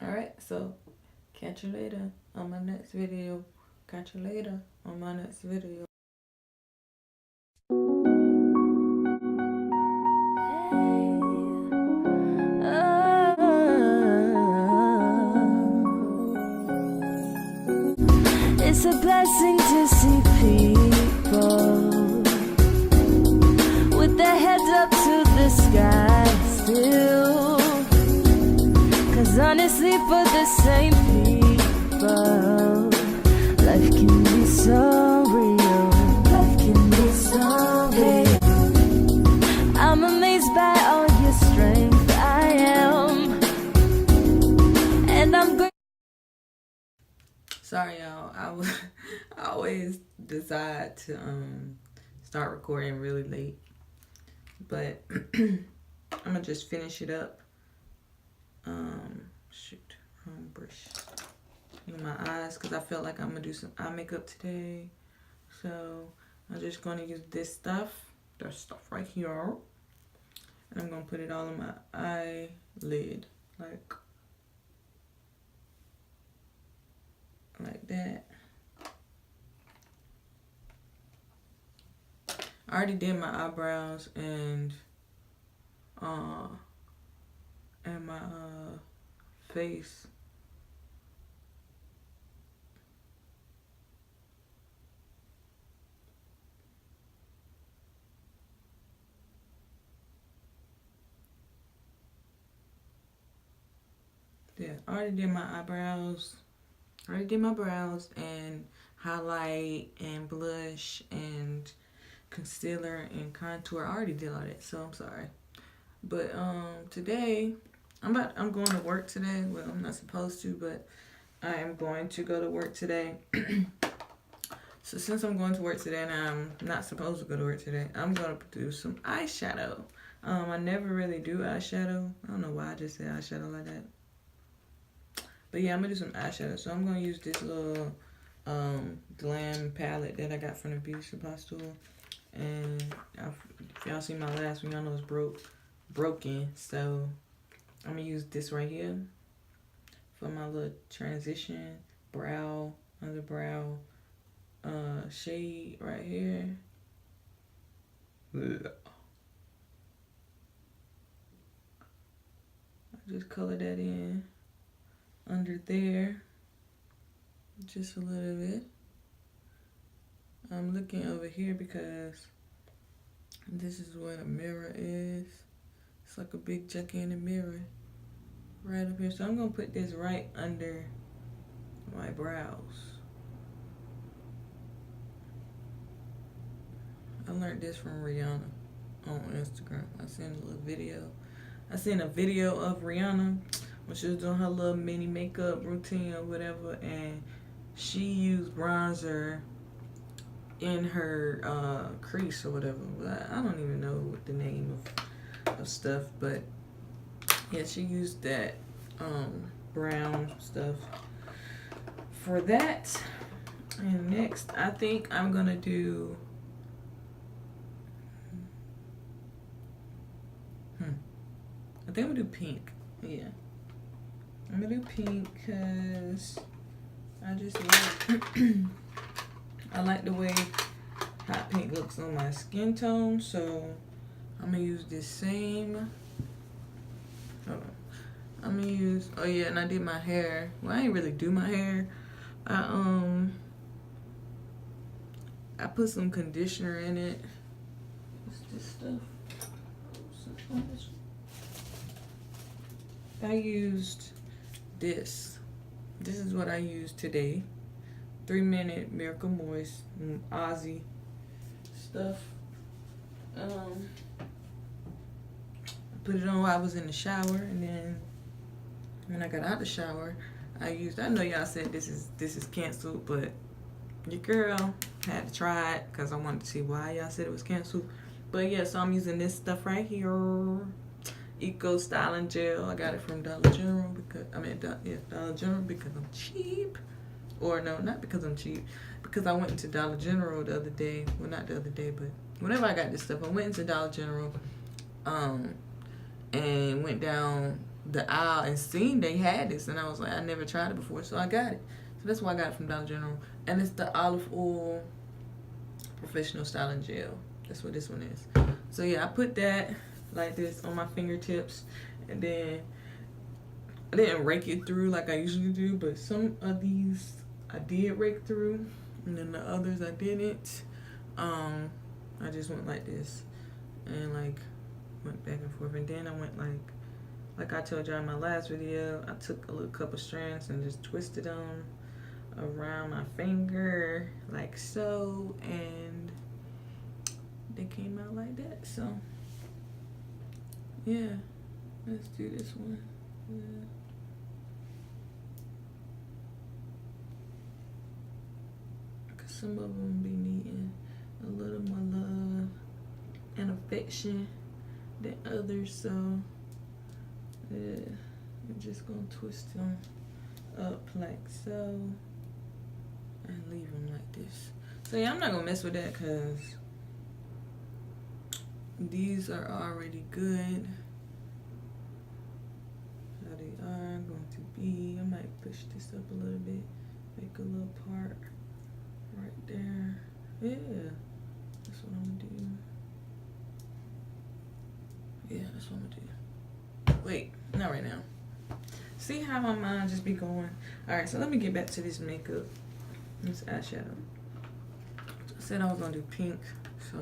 Alright, so catch you later on my next video. Catch you later on my next video. It's a blessing to see people with their heads up to the sky still. 'Cause honestly, for the same people, life can be so real. Life can be so real. I'm amazed by all your strength, I am. And I'm grateful. Sorry, y'all. I always decide to start recording really late, but I'm gonna just finish it up. Shoot, wrong brush. In my eyes, because I felt like I'm gonna do some eye makeup today, so I'm just gonna use this stuff. That stuff right here, and I'm gonna put it all on my eyelid, like that. I already did my eyebrows and my face. Yeah, I already did my eyebrows. I already did my brows and highlight and blush and concealer and contour. I already did all that, so I'm sorry. But today I'm going to work today. Well, I'm not supposed to, but I am going to go to work today. So since I'm going to work today and I'm not supposed to go to work today, I'm going to do some eyeshadow. I never really do eyeshadow. I don't know why I just said eyeshadow like that. But yeah, I'm going to do some eyeshadow. So I'm going to use this little glam palette that I got from the beauty supply store. And if y'all see my last one, y'all know it's broken. So I'm going to use this right here for my little transition brow, under brow shade right here. I just color that in under there just a little bit. I'm looking over here because this is where the mirror is. It's like a big gigantic mirror right up here. So I'm gonna put this right under my brows. I learned this from Rihanna on Instagram. I seen a little video. I seen a video of Rihanna when she was doing her little mini makeup routine or whatever, and she used bronzer in her crease or whatever. I don't even know what the name of stuff, but yeah, she used that brown stuff for that. And next, I think I'm gonna do I think I'm gonna do pink. Yeah, I'm gonna do pink because I just like I like the way hot pink looks on my skin tone. So I'm gonna use this same. Hold on. I'm gonna use. Oh yeah, and I did my hair. Well, I didn't really do my hair. I put some conditioner in it. What's this stuff? I used this. This is what I used today. 3-minute Miracle Moist Aussie stuff. I put it on while I was in the shower, and then when I got out the shower, I know y'all said this is canceled, but your girl had to try it because I wanted to see why y'all said it was canceled. But yeah, so I'm using this stuff right here. Eco Styling Gel. I got it from Dollar General because Dollar General because I'm cheap. Or no, not because I'm cheap. Because I went into Dollar General the other day. Well, not the other day, but whenever I got this stuff, I went into Dollar General and went down the aisle and seen they had this, and I was like, I never tried it before, so I got it. So that's why I got it from Dollar General, and it's the olive oil professional styling gel. That's what this one is. So yeah, I put that like this on my fingertips, and then I didn't rake it through like I usually do, but some of these I did rake through, and then the others I didn't. I just went like this, and like went back and forth, and then I went like I told y'all in my last video, I took a little couple strands and just twisted them around my finger like so, and they came out like that. So yeah, let's do this one. Yeah. Cause some of them be needing a little more love and affection than others, so yeah, I'm just gonna twist them up like so and leave them like this. So yeah, I'm not gonna mess with that because these are already good how they are going to be. I might push this up a little bit, make a little part right there. Yeah, that's what I'm gonna do. Yeah, that's what I'm gonna do. Wait, not right now. See how my mind just be going. Alright, so let me get back to this makeup. This eyeshadow. I said I was gonna do pink, so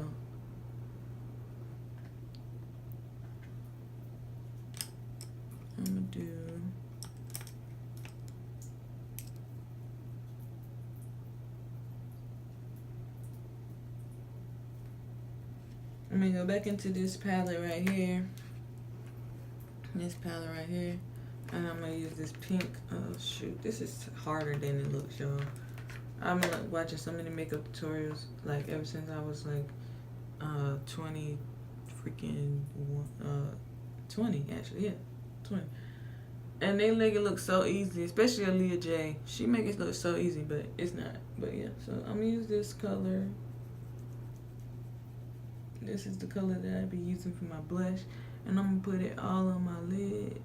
I'm gonna do I'm gonna go back into this palette right here. This palette right here. And I'm gonna use this pink. Oh shoot, this is harder than it looks, y'all. I'm like watching so many makeup tutorials like ever since I was like 20 actually, yeah, 20. And they make it look so easy, especially Aaliyah J. She make it look so easy, but it's not. But yeah, so I'm gonna use this color. This is the color that I be using for my blush, and I'm gonna put it all on my lid.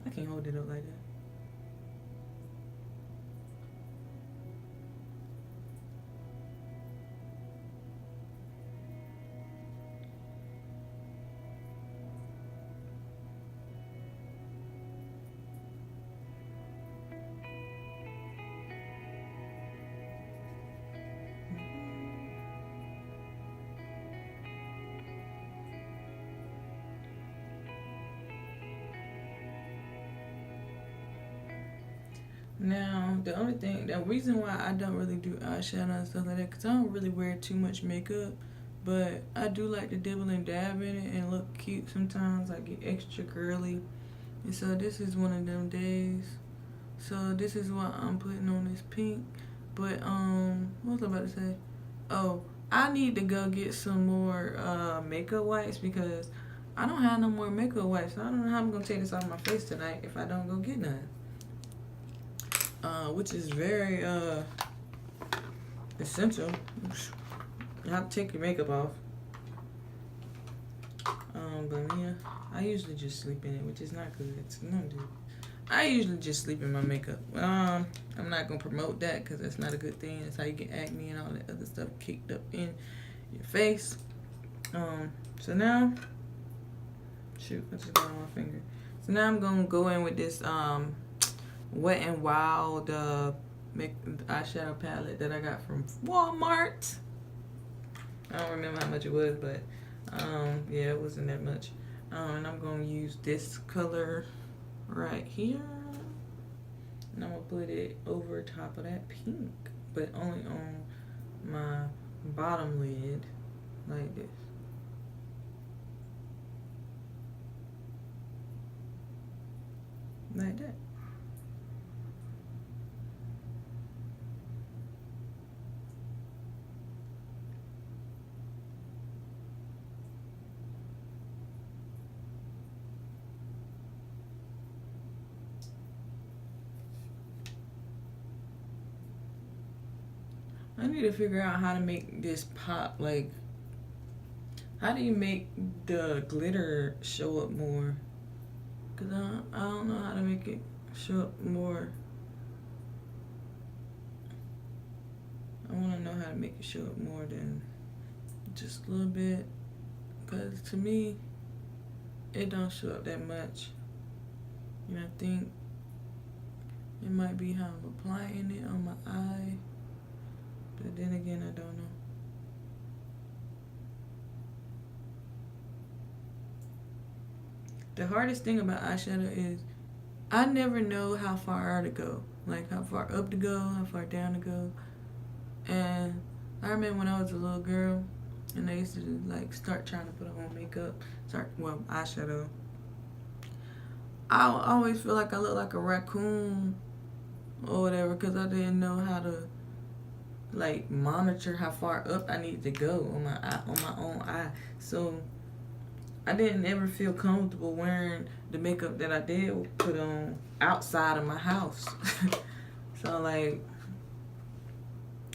I can't hold it up like that. Now, the reason why I don't really do eyeshadow and stuff like that, because I don't really wear too much makeup, but I do like to dibble and dab in it and look cute sometimes. I get extra girly, and so this is one of them days. So this is what I'm putting on this pink. But what was I about to say? Oh, I need to go get some more makeup wipes because I don't have no more makeup wipes. So I don't know how I'm gonna take this off my face tonight if I don't go get none. Which is very essential. You have to take your makeup off. But yeah, I usually just sleep in it, which is not good. No, dude. I usually just sleep in my makeup. I'm not gonna promote that because that's not a good thing. That's how you get acne and all that other stuff kicked up in your face. So now, shoot, I just got on my finger. So now I'm gonna go in with this Wet n Wild eyeshadow palette that I got from Walmart. I don't remember how much it was, but yeah, it wasn't that much. And I'm gonna use this color right here, and I'm gonna put it over top of that pink, but only on my bottom lid like this. Like that. I need need to figure out how to make this pop. Like, how do you make the glitter show up more? Because I don't know how to make it show up more. I want to know how to make it show up more than just a little bit. Because to me, it don't show up that much. And I think it might be how I'm applying it on my eye. But then again, I don't know. The hardest thing about eyeshadow is I never know how far to go. Like how far up to go, how far down to go. And I remember when I was a little girl and I used to like start trying to put on makeup, eyeshadow. I always feel like I look like a raccoon or whatever because I didn't know how to like monitor how far up I needed to go on my eye, on my own eye. So I didn't ever feel comfortable wearing the makeup that I did put on outside of my house.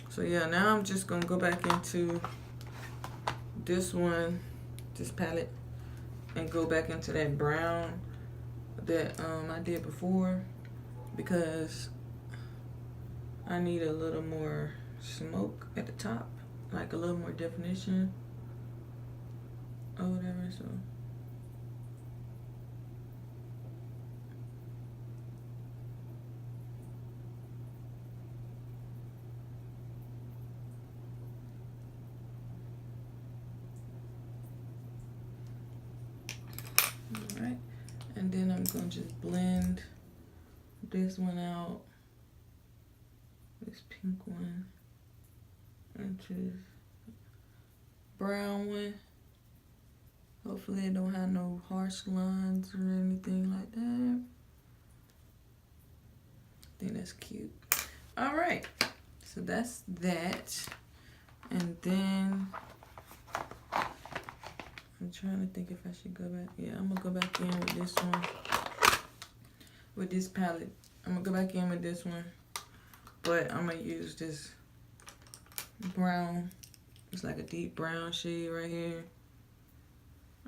So yeah, now I'm just gonna go back into this one, this palette, and go back into that brown that I did before because I need a little more smoke at the top, like a little more definition or whatever. So alright, and then I'm gonna just blend this one out, this pink one, into this brown one. Hopefully it don't have no harsh lines or anything like that. I think that's cute. Alright, so that's that. And then I'm trying to think if I should go back. Yeah, I'm gonna go back in with this one. With this palette. I'm gonna go back in with this one. But I'm gonna use this brown. It's like a deep brown shade right here.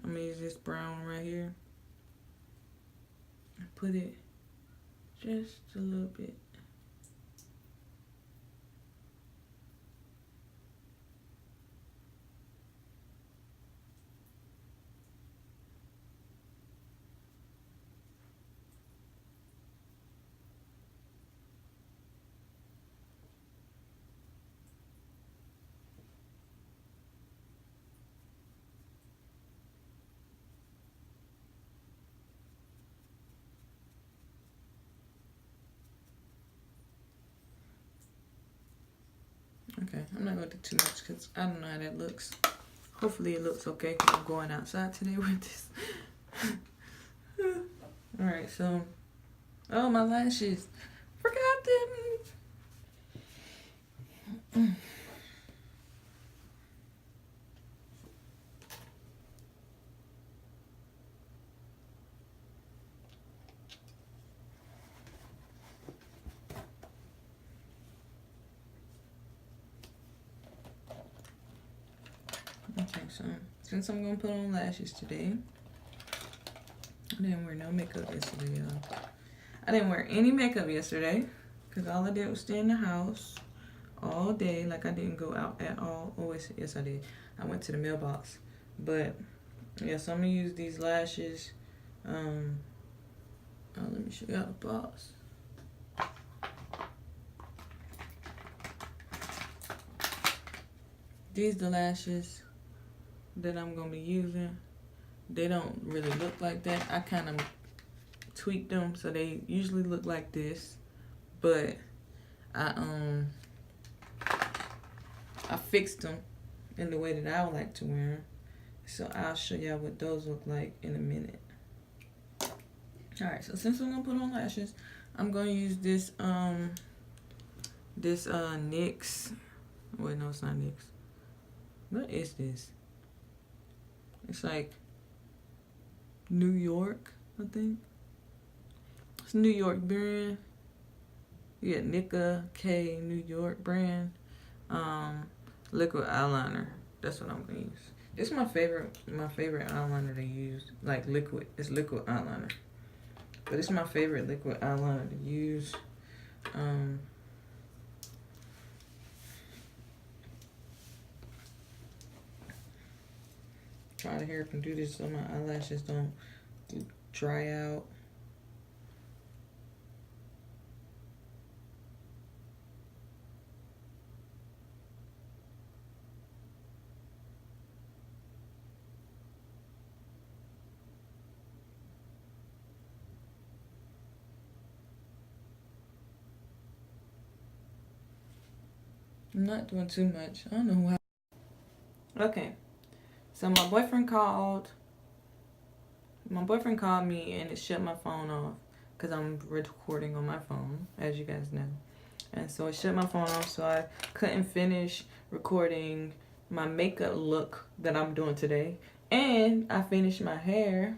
I'm gonna use this brown right here. Put it just a little bit. Okay, I'm not gonna do too much because I don't know how that looks. Hopefully it looks okay because I'm going outside today with this. Alright, so, oh, my lashes. Forgot them. Okay, so since I'm gonna put on lashes today, I didn't wear no makeup yesterday, y'all. I didn't wear any makeup yesterday because all I did was stay in the house all day. Like I didn't go out at all. Oh, yes I did. I went to the mailbox. But yeah, so I'm gonna use these lashes. Let me show you how the box. These the lashes that I'm gonna be using. They don't really look like that. I kind of tweaked them so they usually look like this, but I fixed them in the way that I would like to wear them. So I'll show y'all what those look like in a minute. Alright, so since I'm gonna put on lashes, I'm gonna use this NYX. Wait, no, it's not NYX. What is this? It's like New York, I think. It's New York brand. Yeah, Nika K New York brand. liquid eyeliner. That's what I'm gonna use. This is my favorite eyeliner to use. Like liquid. It's liquid eyeliner. But it's my favorite liquid eyeliner to use. Try to hurry up and do this so my eyelashes don't dry out. I'm not doing too much. I don't know why. Okay. So my boyfriend called me and it shut my phone off because I'm recording on my phone, as you guys know. And so it shut my phone off, so I couldn't finish recording my makeup look that I'm doing today. And I finished my hair.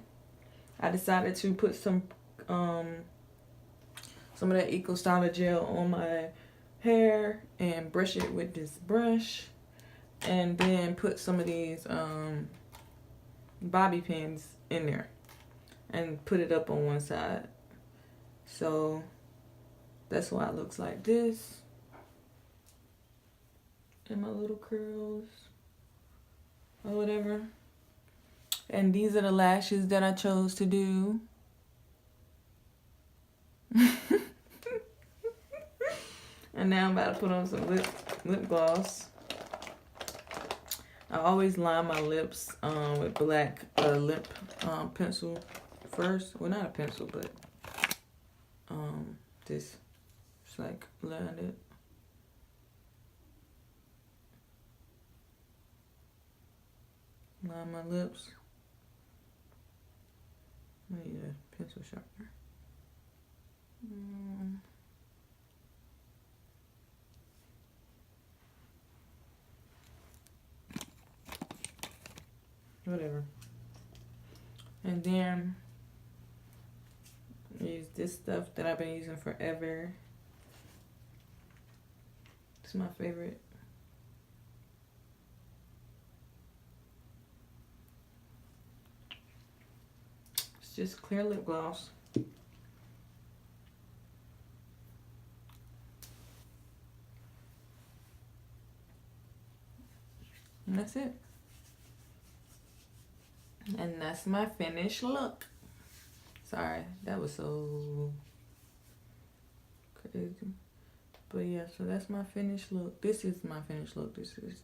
I decided to put some of that Eco Styler gel on my hair and brush it with this brush. And then put some of these bobby pins in there and put it up on one side. So that's why it looks like this. And my little curls or whatever. And these are the lashes that I chose to do. And now I'm about to put on some lip gloss. I always line my lips with black lip pencil first. Well, not a pencil, but this. Just like line it. Line my lips. I need a pencil sharpener. Whatever. And then use this stuff that I've been using forever. It's my favorite. It's just clear lip gloss. And that's it. And that's my finished look. Sorry, that was so crazy. But yeah, so that's my finished look. This is my finished look. This is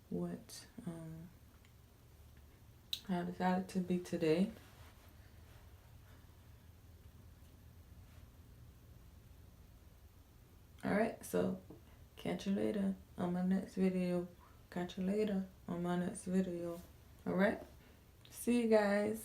what I decided to be today. Alright, so catch you later on my next video. Catch you later on my next video. Alright? See you guys.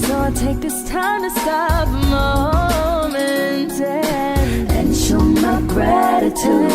So I take this time to stop a moment and show my gratitude.